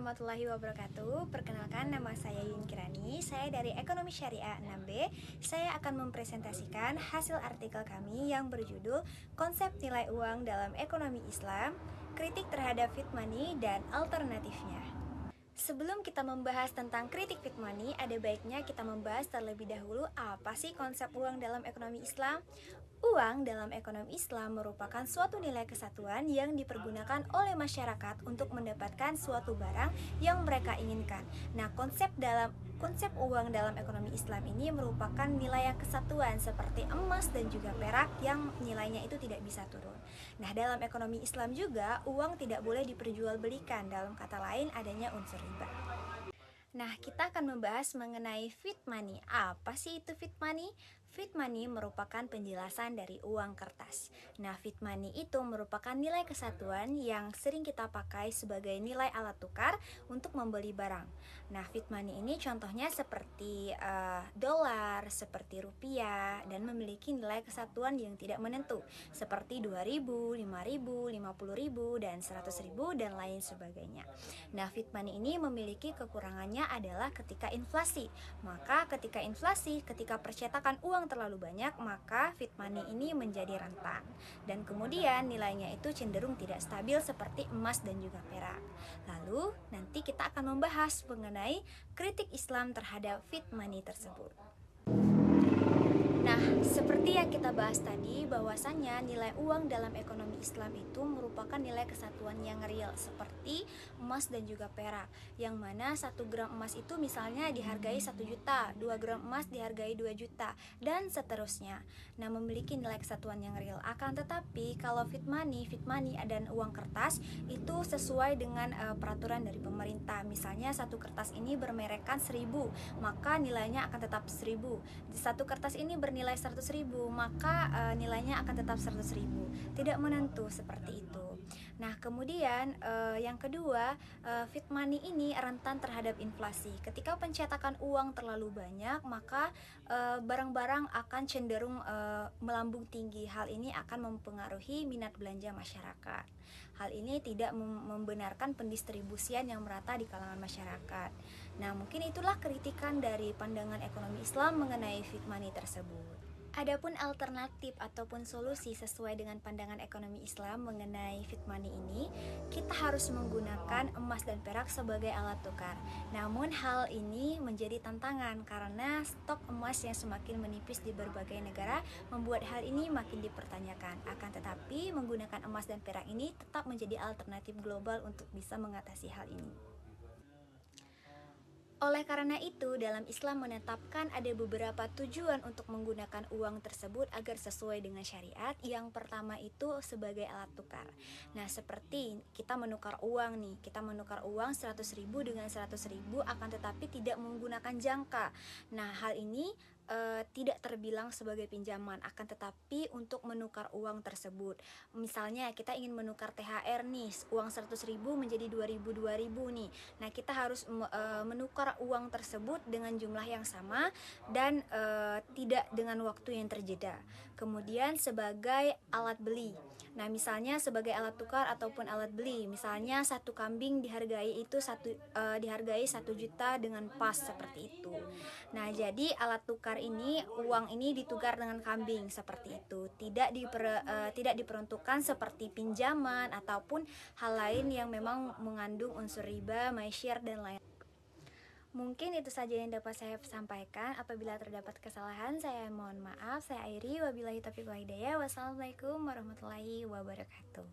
warahmatullahi wabarakatuh. Perkenalkan, nama saya Yun Kirani. Saya dari Ekonomi Syariah 6B. Saya akan mempresentasikan hasil artikel kami yang berjudul Konsep Nilai Uang dalam Ekonomi Islam, Kritik Terhadap Fiat Money dan Alternatifnya. Sebelum kita membahas tentang kritik fiat money, ada baiknya kita membahas terlebih dahulu apa sih konsep uang dalam ekonomi Islam. Uang dalam ekonomi Islam merupakan suatu nilai kesatuan yang dipergunakan oleh masyarakat untuk mendapatkan suatu barang yang mereka inginkan. Nah, konsep uang dalam ekonomi Islam ini merupakan nilai yang kesatuan seperti emas dan juga perak yang nilainya itu tidak bisa turun. Nah, dalam ekonomi Islam juga uang tidak boleh diperjualbelikan, dalam kata lain adanya unsur riba. Nah, kita akan membahas mengenai fiat money. Apa sih itu fiat money? Fiat money merupakan penjelasan dari uang kertas. Nah, fiat money itu merupakan nilai kesatuan yang sering kita pakai sebagai nilai alat tukar untuk membeli barang. Nah, fiat money ini contohnya seperti dolar, seperti rupiah, dan memiliki nilai kesatuan yang tidak menentu, seperti 2.000, 5.000, 50.000, dan 100.000, dan lain sebagainya. Nah, fiat money ini memiliki kekurangannya adalah ketika inflasi. Maka ketika percetakan uang terlalu banyak, maka fiat money ini menjadi rentan. Dan kemudian nilainya itu cenderung tidak stabil seperti emas dan juga perak. Lalu nanti kita akan membahas mengenai kritik Islam terhadap fiat money tersebut. Nah, seperti yang kita bahas tadi, bahwasannya nilai uang dalam ekonomi Islam itu merupakan nilai kesatuan yang real, seperti emas dan juga perak, yang mana 1 gram emas itu misalnya dihargai 1 juta, 2 gram emas dihargai 2 juta, dan seterusnya. Nah, memiliki nilai kesatuan yang real. Akan tetapi, kalau fiat money dan uang kertas itu sesuai dengan peraturan dari pemerintah. Misalnya satu kertas ini bermerekkan 1.000, maka nilainya akan tetap 1.000. Satu kertas ini bernilai 100.000, maka nilainya akan tetap 100.000. Tidak menentu seperti itu. Nah, kemudian yang kedua, fiat money ini rentan terhadap inflasi. Ketika pencetakan uang terlalu banyak, maka barang-barang akan cenderung melambung tinggi. Hal ini akan mempengaruhi minat belanja masyarakat. Hal ini tidak membenarkan pendistribusian yang merata di kalangan masyarakat. Nah, mungkin itulah kritikan dari pandangan ekonomi Islam mengenai fiat money tersebut. Adapun alternatif ataupun solusi sesuai dengan pandangan ekonomi Islam mengenai fiat money ini, kita harus menggunakan emas dan perak sebagai alat tukar. Namun hal ini menjadi tantangan karena stok emas yang semakin menipis di berbagai negara membuat hal ini makin dipertanyakan. Akan tetapi menggunakan emas dan perak ini tetap menjadi alternatif global untuk bisa mengatasi hal ini. Oleh karena itu, dalam Islam menetapkan ada beberapa tujuan untuk menggunakan uang tersebut agar sesuai dengan syariat. Yang pertama itu sebagai alat tukar. Nah, seperti kita menukar uang nih, kita menukar uang 100.000 dengan 100.000, akan tetapi tidak menggunakan jangka. Nah, hal ini tidak terbilang sebagai pinjaman, akan tetapi untuk menukar uang tersebut. Misalnya kita ingin menukar THR nih, uang 100.000 menjadi 2.000 nih. Nah, kita harus menukar uang tersebut dengan jumlah yang sama dan tidak dengan waktu yang terjeda. Kemudian sebagai alat beli. Nah, misalnya sebagai alat tukar ataupun alat beli, misalnya satu kambing dihargai 1 juta dengan pas seperti itu. Nah, jadi alat tukar ini, uang ini ditukar dengan kambing seperti itu. Tidak diperuntukkan seperti pinjaman ataupun hal lain yang memang mengandung unsur riba, ma'isyir dan lain. Mungkin itu saja yang dapat saya sampaikan. Apabila terdapat kesalahan, saya mohon maaf. Saya akhiri, wabillahi taufiq wal hidayah. Wassalamualaikum warahmatullahi wabarakatuh.